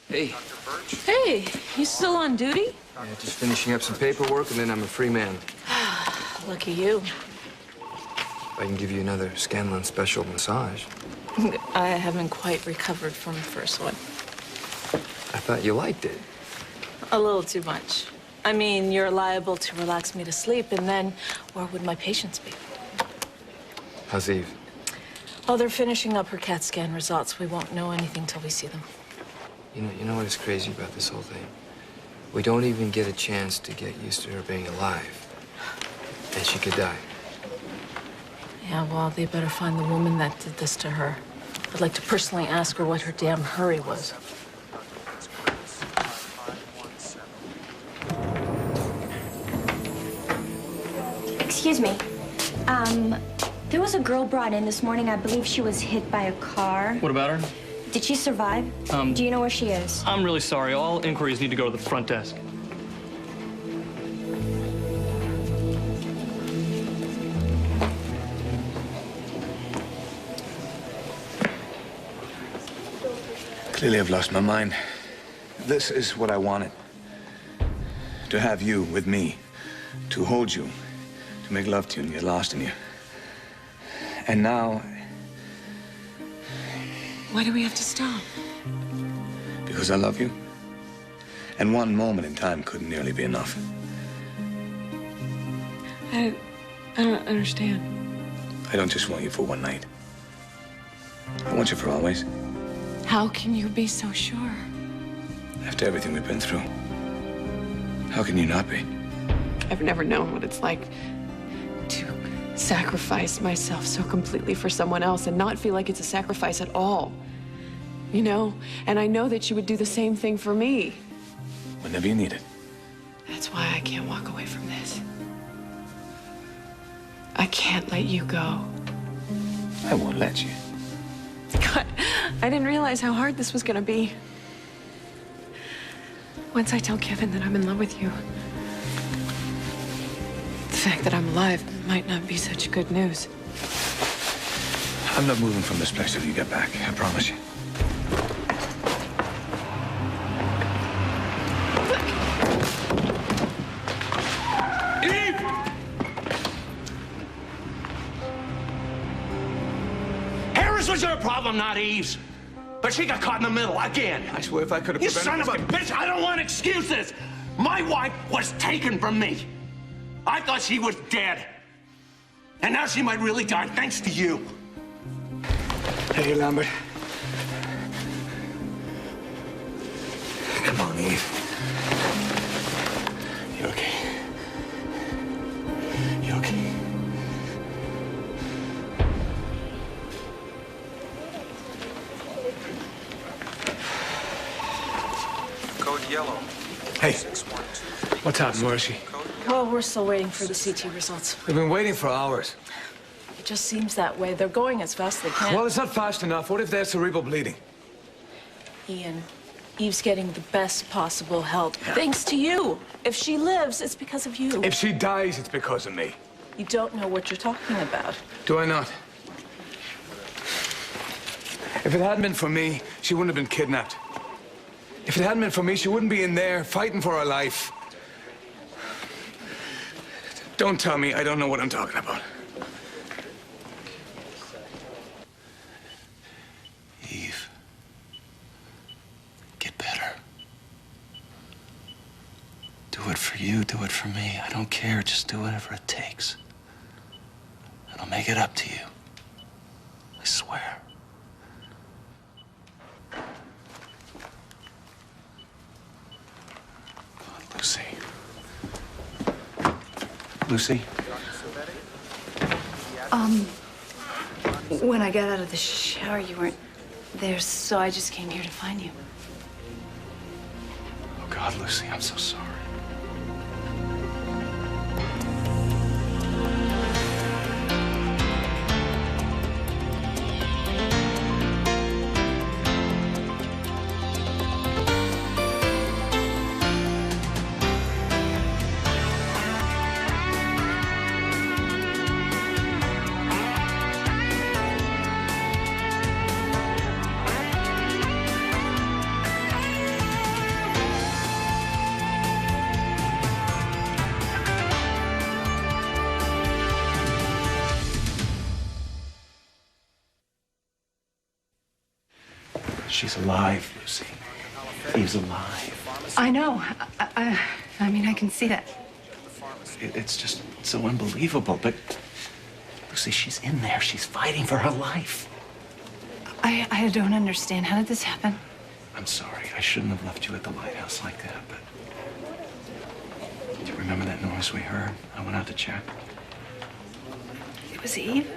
Hey. Hey, you still on duty? Yeah, just finishing up some paperwork, and then I'm a free man. Lucky you. I can give you another Scanlon special massage. I haven't quite recovered from the first one. I thought you liked it. A little too much. I mean, you're liable to relax me to sleep, and then where would my patients be? How's Eve? Oh, they're finishing up her CAT scan results. We won't know anything till we see them. You know what is crazy about this whole thing? We don't even get a chance to get used to her being alive. And she could die. Yeah, well, they better find the woman that did this to her. I'd like to personally ask her what her damn hurry was. Excuse me. There was a girl brought in this morning. I believe she was hit by a car. What about her? Did she survive? Do you know where she is? I'm really sorry. All inquiries need to go to the front desk. Clearly, I've lost my mind. This is what I wanted. To have you with me, to hold you, to make love to you and get lost in you. And now... Why do we have to stop? Because I love you. And one moment in time couldn't nearly be enough. I don't understand. I don't just want you for one night. I want you for always. How can you be so sure? After everything we've been through. How can you not be? I've never known what it's like to sacrifice myself so completely for someone else and not feel like it's a sacrifice at all. You know? And I know that you would do the same thing for me. Whenever you need it. That's why I can't walk away from this. I can't let you go. I won't let you. God, I didn't realize how hard this was gonna be. Once I tell Kevin that I'm in love with you, the fact that I'm alive might not be such good news. I'm not moving from this place till you get back, I promise you. Eve! Harris was your problem, not Eve's. But she got caught in the middle again. I swear if I could have You prevented son of a bitch, I don't want excuses. My wife was taken from me. I thought she was dead. And now she might really die thanks to you. Hey, Lambert. Come on, Eve. You okay? You okay? Code yellow. Hey, what's happened? Where is she? Well, we're still waiting for the CT results. We've been waiting for hours. It just seems that way. They're going as fast as they can. Well, it's not fast enough. What if there's cerebral bleeding? Ian, Eve's getting the best possible help. Thanks to you. If she lives, it's because of you. If she dies, it's because of me. You don't know what you're talking about. Do I not? If it hadn't been for me, she wouldn't have been kidnapped. If it hadn't been for me, she wouldn't be in there fighting for her life. Don't tell me I don't know what I'm talking about. Eve. Get better. Do it for you, do it for me. I don't care, just do whatever it takes. And I'll make it up to you. I swear. Lucy. Lucy? When I got out of the shower, you weren't there, so I just came here to find you. Oh, God, Lucy, I'm so sorry. She's alive, Lucy. Eve's alive. I know. I mean, I can see that. It's just so unbelievable, but Lucy, she's in there. She's fighting for her life. I don't understand. How did this happen? I'm sorry. I shouldn't have left you at the lighthouse like that, but... Do you remember that noise we heard? I went out to check. It was Eve?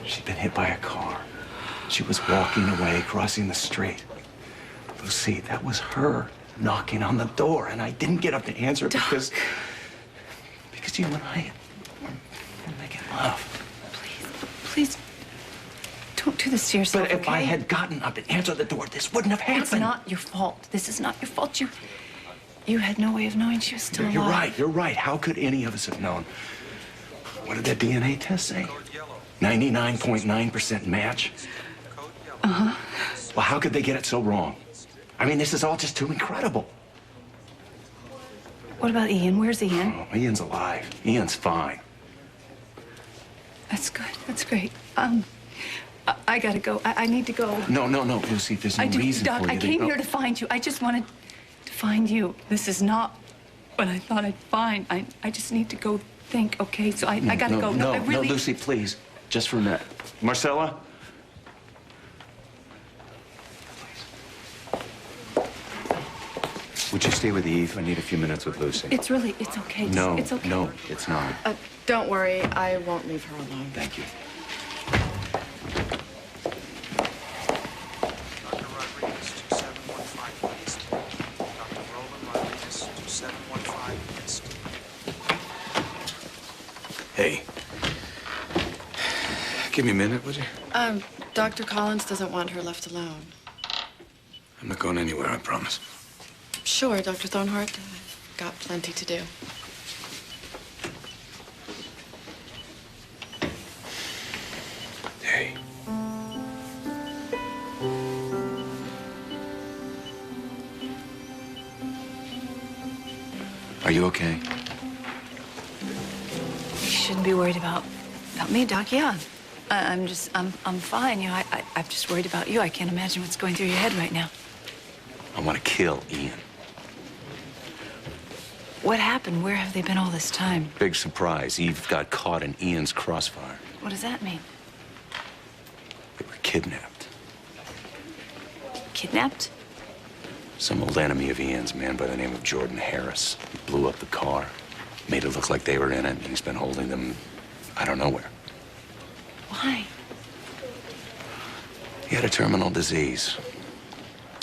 She'd been hit by a car. She was walking away, crossing the street. Lucy, that was her knocking on the door, and I didn't get up to answer because you and I were making love. Please, don't do this to yourself, But if okay? I had gotten up and answered the door, this wouldn't have happened. It's not your fault. This is not your fault. You had no way of knowing she was still alive. You're right. How could any of us have known? What did that DNA test say? 99.9% match? Uh-huh. Well, how could they get it so wrong? I mean, this is all just too incredible. What about Ian? Where's Ian? Oh, Ian's alive. Ian's fine. That's good. That's great. I gotta go. I need to go. No, Lucy, there's no reason Doc, for you I to came go. here to find you. I just wanted to find you. This is not what I thought I'd find. I just need to go think, okay? So I gotta go. No, I really... Lucy, please. Just for a minute. Marcella? Would you stay with Eve? I need a few minutes with Lucy. It's okay. No, It's okay. no, it's not. Don't worry, I won't leave her alone. Thank you. Dr. Rodriguez, 2715 East. Dr. Roland Rodriguez, 2715 East. Hey. Give me a minute, would you? Dr. Collins doesn't want her left alone. I'm not going anywhere, I promise. Sure, Dr. Thornhart. I've got plenty to do. Hey. Are you okay? You shouldn't be worried about me, Doc. Yeah. I'm fine. You know, I'm just worried about you. I can't imagine what's going through your head right now. I want to kill Ian. What happened? Where have they been all this time? Big surprise. Eve got caught in Ian's crossfire. What does that mean? They were kidnapped. Kidnapped? Some old enemy of Ian's, a man by the name of Jordan Harris. He blew up the car, made it look like they were in it, and he's been holding them, I don't know where. Why? He had a terminal disease.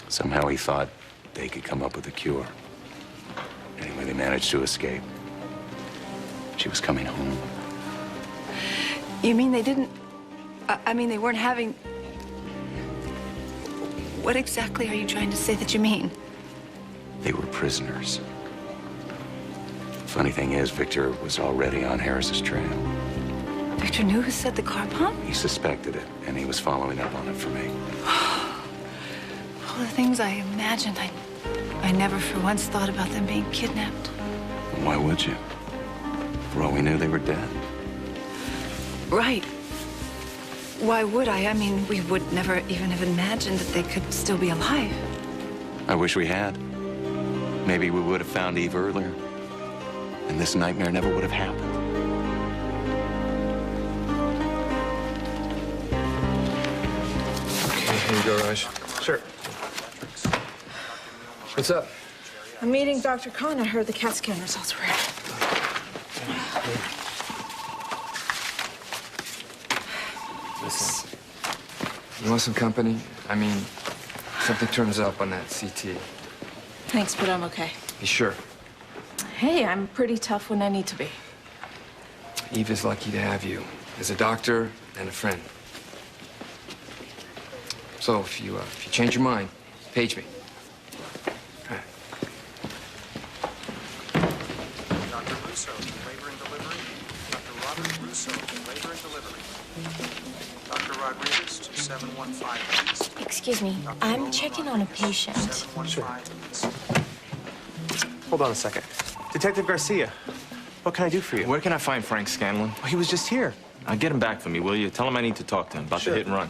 Somehow he thought they could come up with a cure. Anyway, they managed to escape. She was coming home. You mean they didn't... I mean, they weren't having... What exactly are you trying to say that you mean? They were prisoners. Funny thing is, Victor was already on Harris's trail. Victor knew who set the car bomb? He suspected it, and he was following up on it for me. All the things I imagined, I never for once thought about them being kidnapped. Why would you? For all we knew, they were dead. Right. Why would I? I mean, we would never even have imagined that they could still be alive. I wish we had. Maybe we would have found Eve earlier, and this nightmare never would have happened. Okay, here you go, Raj. Sure. What's up? I'm meeting Dr. Khan. I heard the CAT scan results were in. Listen, you want some company? I mean, something turns up on that CT. Thanks, but I'm okay. You sure? Hey, I'm pretty tough when I need to be. Eve is lucky to have you as a doctor and a friend. So if you change your mind, page me. All right. Dr. Russo, labor and delivery. Dr. Robert Russo, labor and delivery. Dr. Rodriguez, 2715 East. Excuse me, I'm checking on a patient. 2715 East. Hold on a second. Detective Garcia, what can I do for you? Where can I find Frank Scanlon? Oh, he was just here. Get him back for me, will you? Tell him I need to talk to him about Sure. the hit and run.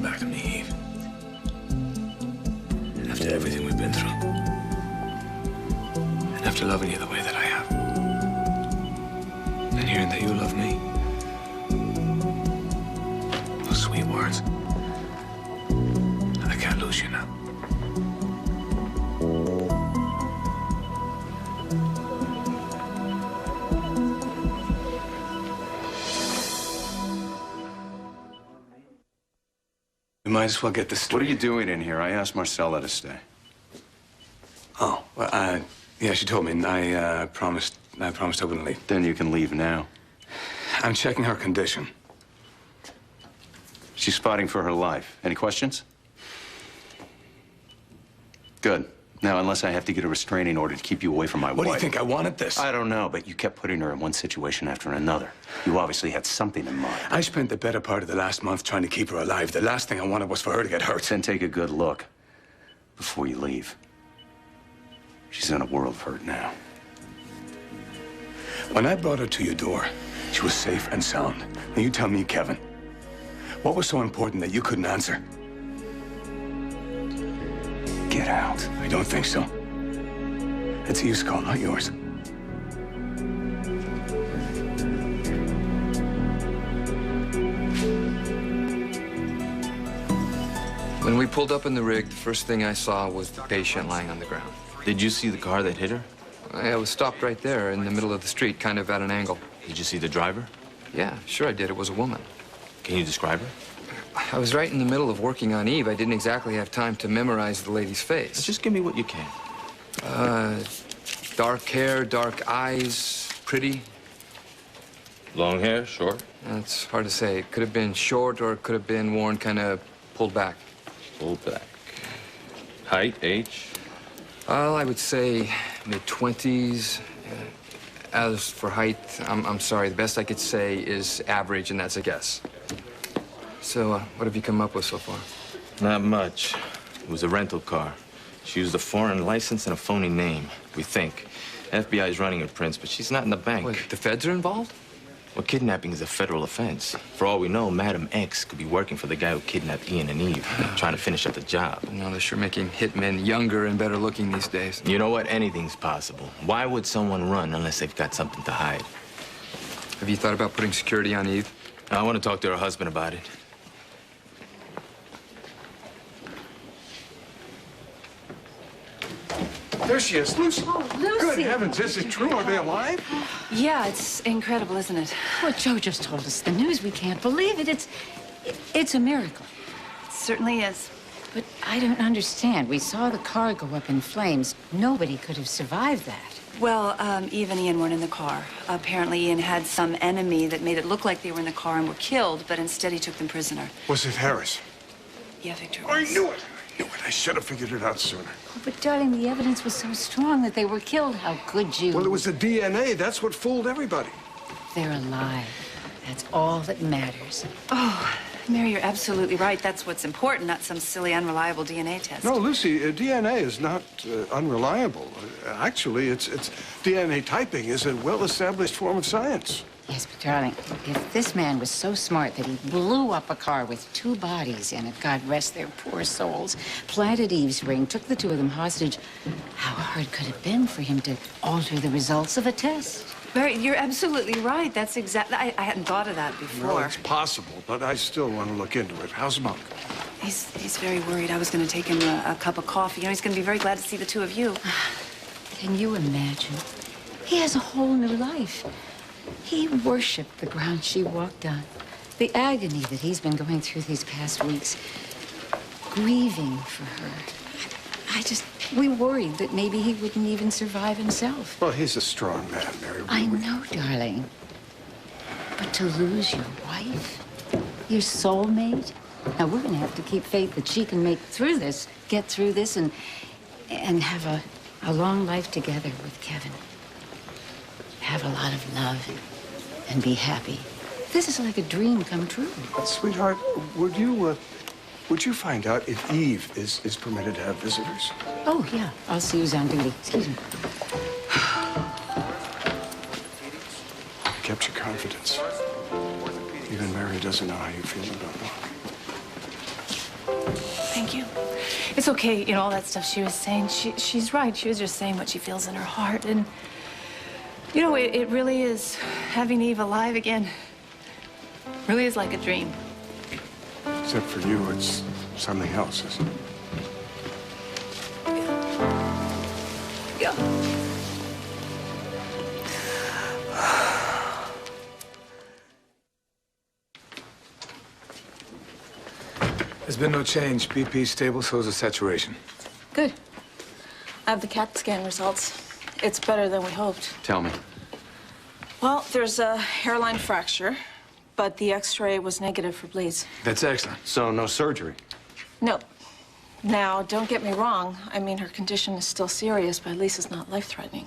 back to me, Eve. After everything we've been through. And after loving you the way that I have. And hearing that you love me. Those sweet words. I can't lose you now. We might as well get this straight. What are you doing in here? I asked Marcella to stay. Oh, well, yeah, she told me. I promised I wouldn't leave. Then you can leave now. I'm checking her condition. She's fighting for her life. Any questions? Good. Now, unless I have to get a restraining order to keep you away from my wife. What do you think? I wanted this? I don't know, but you kept putting her in one situation after another. You obviously had something in mind. I spent the better part of the last month trying to keep her alive. The last thing I wanted was for her to get hurt. Then take a good look before you leave. She's in a world of hurt now. When I brought her to your door, she was safe and sound. Now you tell me, Kevin, what was so important that you couldn't answer? Get out. I don't think so. It's Eve's call, not yours. When we pulled up in the rig, the first thing I saw was the patient lying on the ground. Did you see the car that hit her? I was stopped right there in the middle of the street, kind of at an angle. Did you see the driver? Yeah, sure I did. It was a woman. Can you describe her? I was right in the middle of working on Eve. I didn't exactly have time to memorize the lady's face. Just give me what you can. Dark hair, dark eyes, pretty. Long hair, short? It's hard to say. It could have been short or it could have been worn kind of pulled back. Pulled back. Height, age? Well, I would say mid-20s. As for height, I'm sorry. The best I could say is average, and that's a guess. So, what have you come up with so far? Not much. It was a rental car. She used a foreign license and a phony name, we think. FBI is running her prints, but she's not in the bank. Wait, the feds are involved? Well, kidnapping is a federal offense. For all we know, Madam X could be working for the guy who kidnapped Ian and Eve, trying to finish up the job. No, they're sure making hitmen younger and better looking these days. You know what? Anything's possible. Why would someone run unless they've got something to hide? Have you thought about putting security on Eve? I want to talk to her husband about it. There she is, Lucy. Oh, Lucy. Good heavens, is it true? Are they alive? Yeah, it's incredible, isn't it? Well, Joe just told us the news. We can't believe it. It's a miracle. It certainly is. But I don't understand. We saw the car go up in flames. Nobody could have survived that. Well, Eve and Ian weren't in the car. Apparently, Ian had some enemy that made it look like they were in the car and were killed, but instead he took them prisoner. Was it Harris? Yeah, Victor. I knew it. I should have figured it out sooner. Oh, but, darling, the evidence was so strong that they were killed. How could you? Well, it was the DNA. That's what fooled everybody. They're alive. That's all that matters. Oh, Mary, you're absolutely right. That's what's important, not some silly, unreliable DNA test. No, Lucy, DNA is not unreliable. Actually, it's DNA typing is a well-established form of science. Yes, but, darling, if this man was so smart that he blew up a car with 2 bodies in it, God rest their poor souls, planted Eve's ring, took the 2 of them hostage, how hard could it have been for him to alter the results of a test? Mary, you're absolutely right. That's exactly... I hadn't thought of that before. Well, it's possible, but I still want to look into it. How's Monk? He's very worried. I was going to take him a cup of coffee. You know, he's going to be very glad to see the 2 of you. Can you imagine? He has a whole new life. He worshipped the ground she walked on. The agony that he's been going through these past weeks, grieving for her. We worried that maybe he wouldn't even survive himself. Well, he's a strong man, Mary. I know, darling. But to lose your wife, your soulmate, now we're gonna have to keep faith that she can get through this, and have a long life together with Kevin. Have a lot of love and be happy. This is like a dream come true. Sweetheart, would you find out if Eve is permitted to have visitors? Oh, yeah. I'll see who's on duty. Excuse me. Kept your confidence. Even Mary doesn't know how you feel about Mark. Thank you. It's okay, you know, all that stuff she was saying. She's right. She was just saying what she feels in her heart. And, you know, it really is having Eve alive again. Really is like a dream. Except for you, it's something else, isn't it? Yeah. There's been no change. BP stable, so is the saturation. Good. I have the CAT scan results. It's better than we hoped. Tell me. Well, there's a hairline fracture, but the X-ray was negative for bleeds. That's excellent. So no surgery? No. Now, don't get me wrong. I mean, her condition is still serious, but at least it's not life-threatening.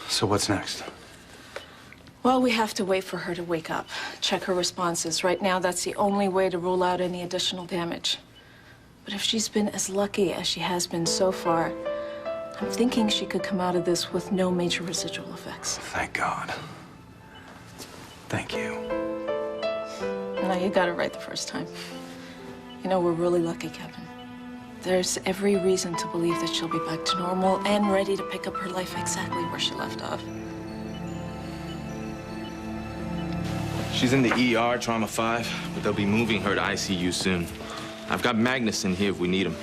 So what's next? Well, we have to wait for her to wake up, check her responses. Right now, that's the only way to rule out any additional damage. But if she's been as lucky as she has been so far, I'm thinking she could come out of this with no major residual effects. Thank God. Thank you. No, you got it right the first time. You know, we're really lucky, Kevin. There's every reason to believe that she'll be back to normal and ready to pick up her life exactly where she left off. She's in the ER, Trauma 5, but they'll be moving her to ICU soon. I've got Magnus in here if we need him.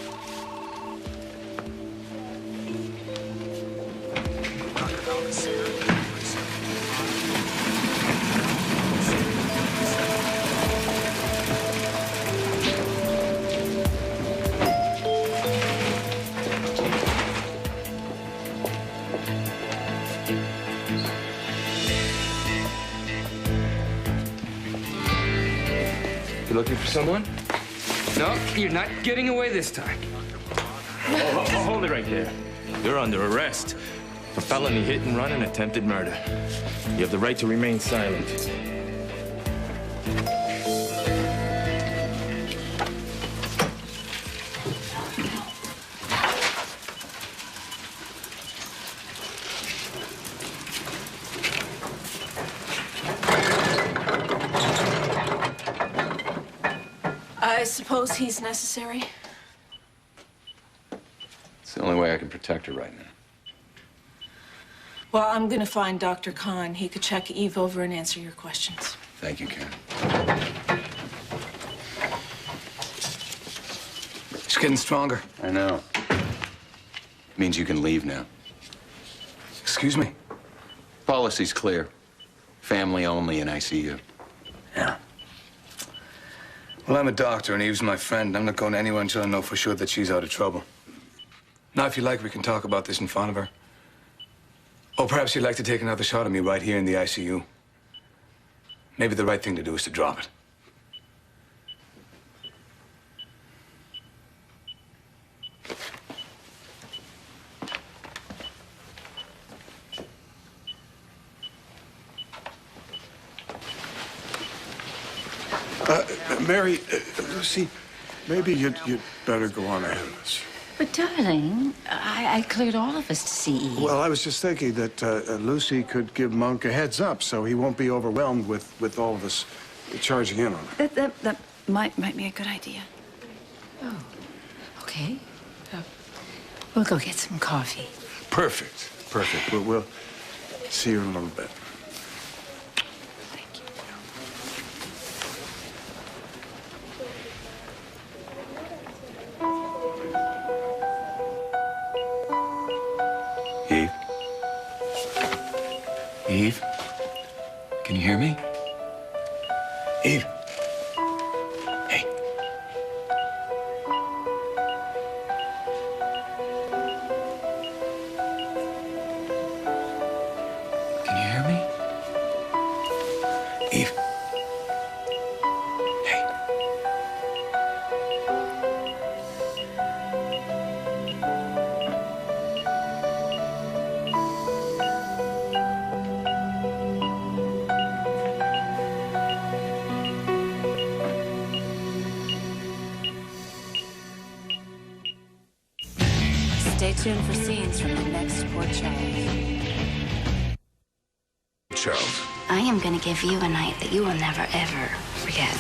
You looking for someone? No, you're not getting away this time. Hold it right there. You're under arrest for felony hit and run and attempted murder. You have the right to remain silent. I suppose he's necessary. It's the only way I can protect her right now. Well, I'm gonna find Dr. Khan. He could check Eve over and answer your questions. Thank you, Karen. She's getting stronger. I know. Means you can leave now. Excuse me? Policy's clear. Family only in ICU. Yeah. Well, I'm a doctor, and Eve's my friend. I'm not going anywhere until I know for sure that she's out of trouble. Now, if you like, we can talk about this in front of her. Or perhaps you'd like to take another shot at me right here in the ICU. Maybe the right thing to do is to drop it. Mary, Lucy, maybe you'd better go on ahead of this. But, darling, I cleared all of us to see Eve. Well, I was just thinking that Lucy could give Monk a heads up so he won't be overwhelmed with all of us charging in on him. That might be a good idea. Oh, okay. We'll go get some coffee. Perfect, perfect. We'll see you in a little bit. Eve? Can you hear me? Eve? Hey. Can you hear me? Eve? Hey. Stay tuned for scenes from the next Port Charles. Charles. I am going to give you a night that you will never, ever forget.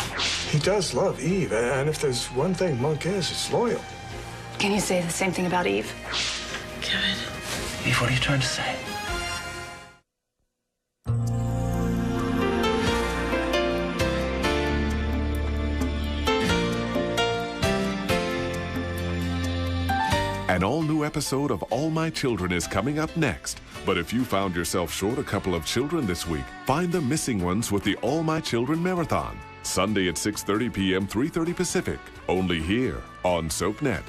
He does love Eve, and if there's one thing Monk is, it's loyal. Can you say the same thing about Eve? Kevin. Eve, what are you trying to say? An all-new episode of All My Children is coming up next. But if you found yourself short a couple of children this week, find the missing ones with the All My Children Marathon. Sunday at 6:30 p.m., 3:30 Pacific. Only here on SoapNet.